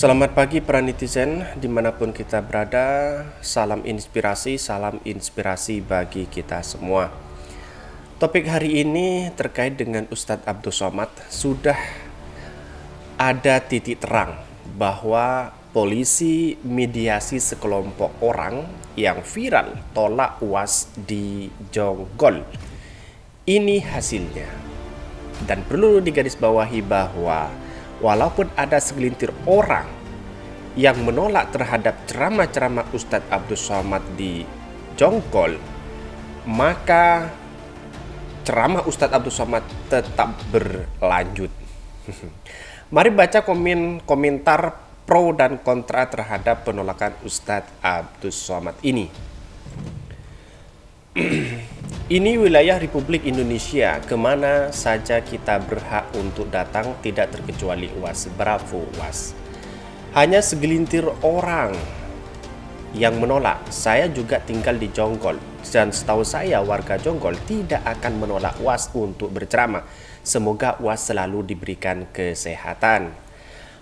Selamat pagi para netizen dimanapun kita berada. Salam inspirasi bagi kita semua. Topik hari ini terkait dengan Ustadz Abdul Somad. Sudah ada titik terang bahwa polisi mediasi sekelompok orang yang viral tolak UAS di Jonggol. Ini hasilnya. Dan perlu digarisbawahi bahwa walaupun ada segelintir orang yang menolak terhadap ceramah-ceramah Ustadz Abdul Somad di Jonggol, maka ceramah Ustadz Abdul Somad tetap berlanjut. Mari baca komentar pro dan kontra terhadap penolakan Ustadz Abdul Somad ini. Ini wilayah Republik Indonesia, kemana saja kita berhak untuk datang, tidak terkecuali UAS. Bravo UAS. Hanya segelintir orang yang menolak. Saya juga tinggal di Jonggol, dan setahu saya warga Jonggol tidak akan menolak UAS untuk berceramah. Semoga UAS selalu diberikan kesehatan.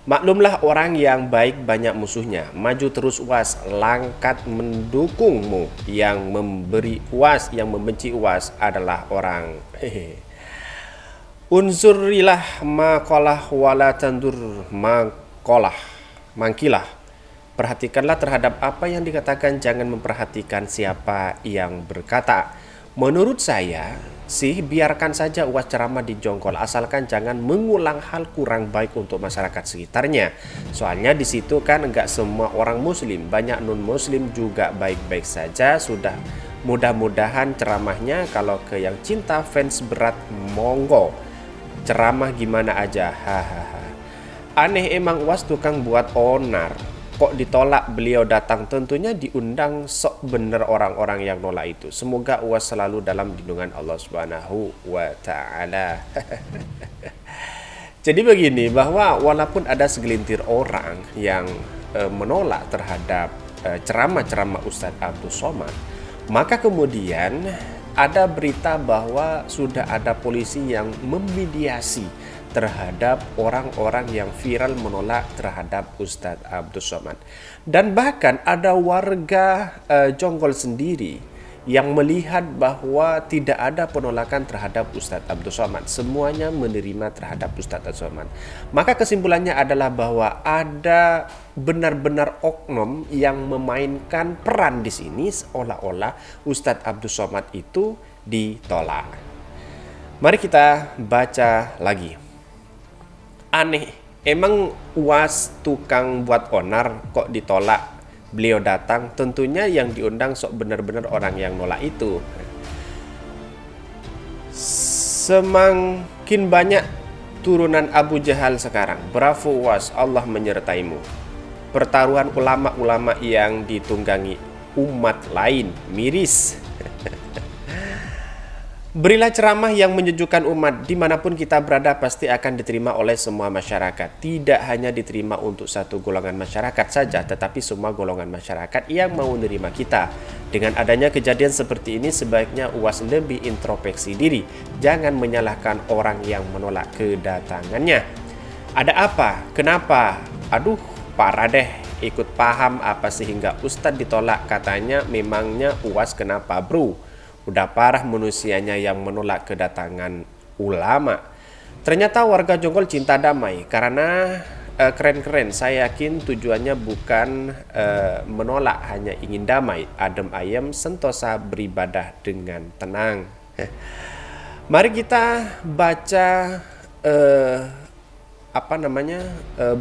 Maklumlah orang yang baik banyak musuhnya. Maju terus UAS, langkat mendukungmu. Yang memberi UAS, yang membenci UAS adalah orang Unzurilah maqalah wala tandur mangkilah. Perhatikanlah terhadap apa yang dikatakan, jangan memperhatikan siapa yang berkata. Menurut saya sih, biarkan saja UAS ceramah di Jonggol, asalkan jangan mengulang hal kurang baik untuk masyarakat sekitarnya. Soalnya di situ kan enggak semua orang muslim, banyak non muslim juga baik-baik saja. Sudah, mudah-mudahan ceramahnya kalau ke yang cinta fans berat monggo. Ceramah gimana aja, hahaha. Aneh emang UAS tukang buat onar. Kok ditolak beliau datang? Tentunya diundang, sok bener orang-orang yang nolak itu. Semoga UAS selalu dalam lindungan Allah Subhanahu wa Ta'ala. Jadi begini, bahwa walaupun ada segelintir orang yang menolak terhadap ceramah-ceramah Ustadz Abdul Somad, maka kemudian ada berita bahwa sudah ada polisi yang memediasi terhadap orang-orang yang viral menolak terhadap Ustadz Abdul Somad. Dan bahkan ada warga Jonggol sendiri yang melihat bahwa tidak ada penolakan terhadap Ustadz Abdul Somad. Semuanya menerima terhadap Ustadz Abdul Somad. Maka kesimpulannya adalah bahwa ada benar-benar oknum yang memainkan peran di sini seolah-olah Ustadz Abdul Somad itu ditolak. Mari kita baca lagi. Aneh, emang UAS tukang buat onar kok ditolak beliau datang? Tentunya yang diundang sok benar-benar orang yang nolak itu. Semakin banyak turunan Abu Jahal sekarang. Bravo UAS, Allah menyertaimu. Pertaruhan ulama-ulama yang ditunggangi umat lain, miris. Berilah ceramah yang menyejukkan umat. Dimanapun kita berada pasti akan diterima oleh semua masyarakat. Tidak hanya diterima untuk satu golongan masyarakat saja, tetapi semua golongan masyarakat yang mau menerima kita. Dengan adanya kejadian seperti ini, sebaiknya UAS lebih introspeksi diri. Jangan menyalahkan orang yang menolak kedatangannya. Ada apa? Kenapa? Aduh, parah deh. Ikut paham apa sehingga Ustadz ditolak, katanya memangnya UAS kenapa bro? Udah parah manusianya yang menolak kedatangan ulama. Ternyata warga Jonggol cinta damai karena keren-keren. Saya yakin tujuannya bukan menolak, hanya ingin damai, adem ayem, sentosa beribadah dengan tenang. Mari kita baca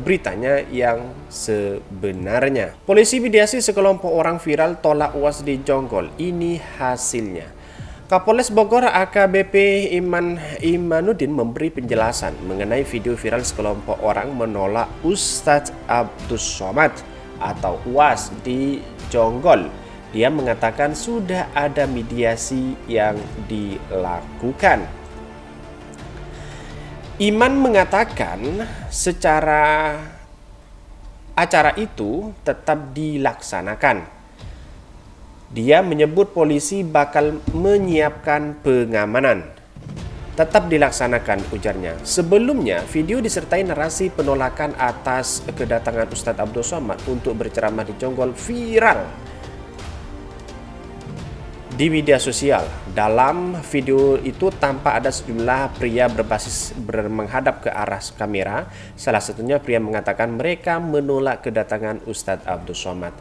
beritanya yang sebenarnya. Polisi mediasi sekelompok orang viral tolak UAS di Jonggol. Ini hasilnya. Kapolres Bogor AKBP Imanuddin memberi penjelasan mengenai video viral sekelompok orang menolak Ustadz Abdul Somad atau UAS di Jonggol. Dia mengatakan sudah ada mediasi yang dilakukan. Iman mengatakan secara acara itu tetap dilaksanakan. Dia menyebut polisi bakal menyiapkan pengamanan. tetap dilaksanakan, ujarnya. Sebelumnya, video disertai narasi penolakan atas kedatangan Ustadz Abdul Somad untuk berceramah di Jonggol viral di media sosial. Dalam video itu tampak ada sejumlah pria menghadap ke arah kamera. Salah satunya pria mengatakan mereka menolak kedatangan Ustadz Abdul Somad.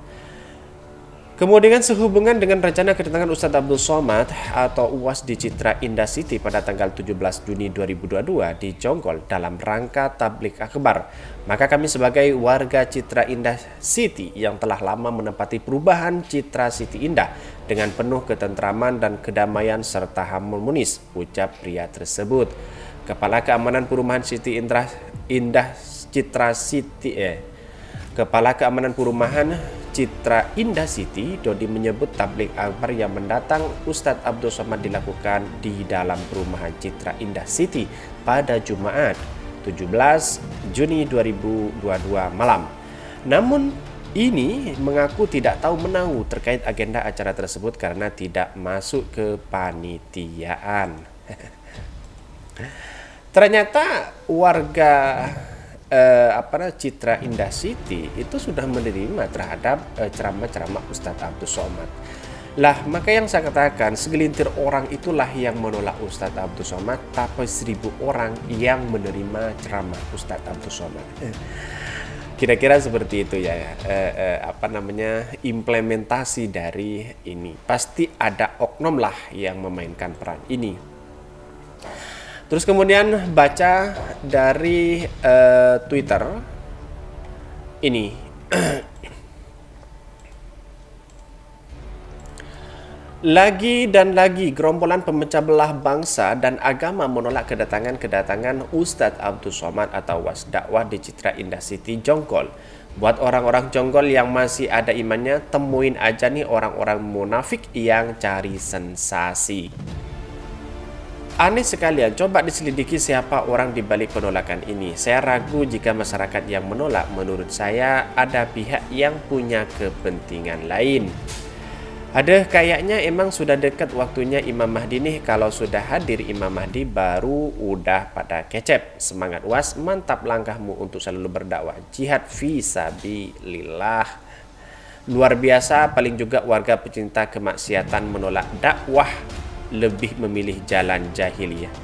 Kemudian sehubungan dengan rencana kedatangan Ustadz Abdul Somad atau UAS di Citra Indah City pada tanggal 17 Juni 2022 di Jonggol dalam rangka tablik akbar, maka kami sebagai warga Citra Indah City yang telah lama menempati perubahan Citra City Indah dengan penuh ketentraman dan kedamaian serta harmonis, ucap pria tersebut. Kepala Keamanan Perumahan City Indah Citra City Kepala Keamanan Perumahan Citra Indah City, Dodi menyebut tablik akbar yang mendatang Ustadz Abdul Somad dilakukan di dalam perumahan Citra Indah City pada Jumat 17 Juni 2022 malam. Namun ini mengaku tidak tahu menahu terkait agenda acara tersebut karena tidak masuk ke panitiaan. Ternyata warga Citra Indah City itu sudah menerima terhadap ceramah-ceramah Ustadz Abdul Somad. Lah, maka yang saya katakan, segelintir orang itulah yang menolak Ustadz Abdul Somad, tapi 1000 orang yang menerima ceramah Ustadz Abdul Somad. Kira-kira seperti itu ya, implementasi dari ini. Pasti ada oknum lah yang memainkan peran ini. Terus kemudian baca dari Twitter ini. Lagi dan lagi gerombolan pemecah belah bangsa dan agama menolak kedatangan Ustadz Abdul Somad atau UAS dakwah di Citra Indah City Jonggol. Buat orang-orang Jonggol yang masih ada imannya, temuin aja nih orang-orang munafik yang cari sensasi. Aneh sekalian, coba diselidiki siapa orang di balik penolakan ini. Saya ragu jika masyarakat yang menolak, menurut saya ada pihak yang punya kepentingan lain. Ada kayaknya emang sudah dekat waktunya Imam Mahdi nih. Kalau sudah hadir Imam Mahdi baru udah pada kecep. Semangat UAS, mantap langkahmu untuk selalu berdakwah. Jihad fisabilillah. Luar biasa, paling juga warga pecinta kemaksiatan menolak dakwah, lebih memilih jalan jahiliyah.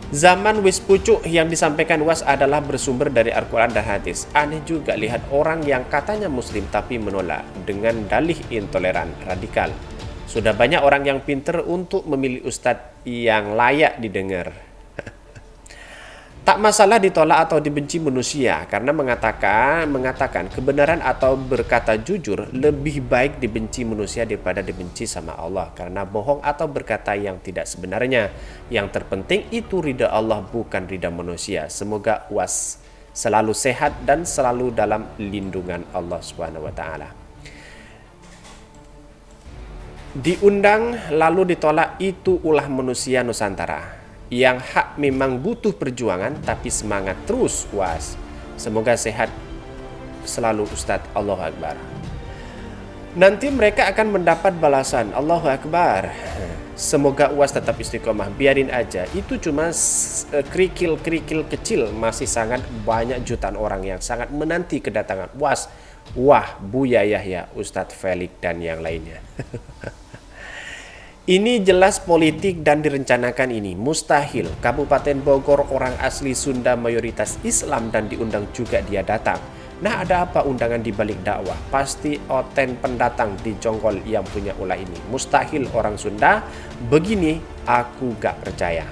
Zaman wis pucuk yang disampaikan UAS adalah bersumber dari Al-Quran dan hadis. Aneh juga lihat orang yang katanya muslim tapi menolak dengan dalih intoleran radikal. Sudah banyak orang yang pinter untuk memilih ustadz yang layak didengar. Tak masalah ditolak atau dibenci manusia karena mengatakan kebenaran atau berkata jujur lebih baik dibenci manusia daripada dibenci sama Allah karena bohong atau berkata yang tidak sebenarnya. Yang terpenting itu ridha Allah bukan ridha manusia. Semoga UAS selalu sehat dan selalu dalam lindungan Allah Subhanahu wa taala. Diundang lalu ditolak itu ulah manusia Nusantara. Yang hak memang butuh perjuangan tapi semangat terus UAS. Semoga sehat selalu Ustadz. Allahu Akbar. Nanti mereka akan mendapat balasan. Allahu Akbar. Semoga UAS tetap istiqomah. Biarin aja. Itu cuma kerikil-kerikil kecil. Masih sangat banyak jutaan orang yang sangat menanti kedatangan UAS. Wah, Buya Yahya, Ustadz Felix dan yang lainnya. Ini jelas politik dan direncanakan ini. Mustahil Kabupaten Bogor orang asli Sunda mayoritas Islam dan diundang juga dia datang. Nah, ada apa undangan di balik dakwah? Pasti oten pendatang di Jonggol yang punya ulah ini. Mustahil orang Sunda begini, aku gak percaya.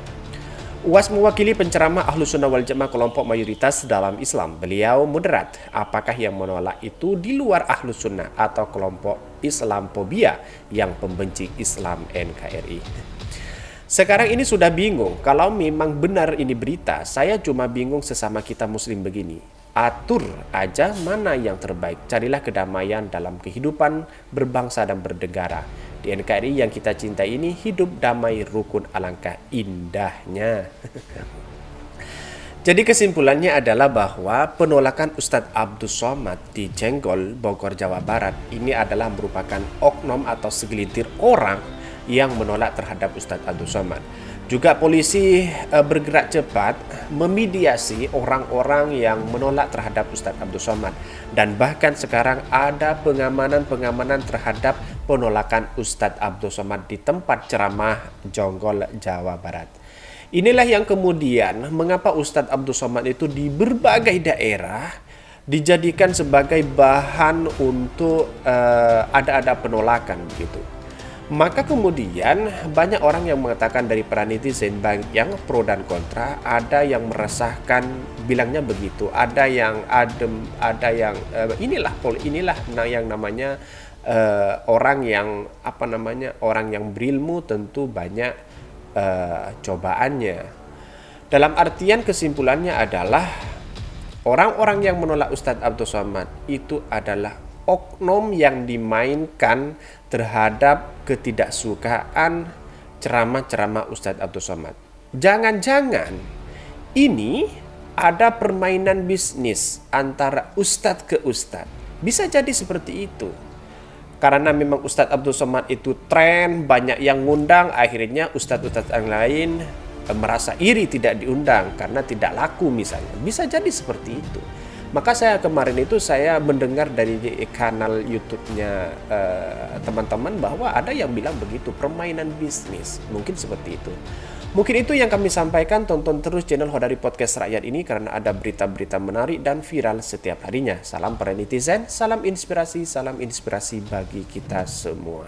UAS mewakili penceramah Ahlus Sunnah wal Jamaah kelompok mayoritas dalam Islam. Beliau moderat. Apakah yang menolak itu di luar Ahlus Sunnah atau kelompok Islamophobia yang pembenci Islam NKRI? Sekarang ini sudah bingung. Kalau memang benar ini berita, saya cuma bingung sesama kita muslim begini. Atur aja mana yang terbaik. Carilah kedamaian dalam kehidupan berbangsa dan bernegara. Di NKRI yang kita cintai ini hidup damai rukun, alangkah indahnya. Jadi kesimpulannya adalah bahwa penolakan Ustadz Abdul Somad di Jonggol, Bogor, Jawa Barat ini adalah merupakan oknum atau segelintir orang yang menolak terhadap Ustadz Abdul Somad. Juga polisi bergerak cepat memediasi orang-orang yang menolak terhadap Ustadz Abdul Somad, dan bahkan sekarang ada pengamanan terhadap penolakan Ustadz Abdul Somad di tempat ceramah Jonggol, Jawa Barat. Inilah yang kemudian mengapa Ustadz Abdul Somad itu di berbagai daerah dijadikan sebagai bahan untuk ada penolakan begitu. Maka kemudian banyak orang yang mengatakan dari para netizen baik yang pro dan kontra, ada yang meresahkan bilangnya begitu, ada yang adem, ada yang inilah yang namanya orang yang orang yang berilmu tentu banyak cobaannya. Dalam artian kesimpulannya adalah orang-orang yang menolak Ustadz Abdul Somad itu adalah oknum yang dimainkan terhadap ketidaksukaan ceramah-ceramah Ustadz Abdul Somad. Jangan-jangan ini ada permainan bisnis antara ustadz ke ustadz. Bisa jadi seperti itu. Karena memang Ustadz Abdul Somad itu tren, banyak yang ngundang, akhirnya ustadz-ustadz yang lain merasa iri tidak diundang karena tidak laku misalnya. Bisa jadi seperti itu. Maka kemarin itu saya mendengar dari kanal YouTube-nya teman-teman bahwa ada yang bilang begitu, permainan bisnis. Mungkin seperti itu. Mungkin itu yang kami sampaikan. Tonton terus channel Hodari Podcast Rakyat ini karena ada berita-berita menarik dan viral setiap harinya. Salam para netizen, salam inspirasi bagi kita semua.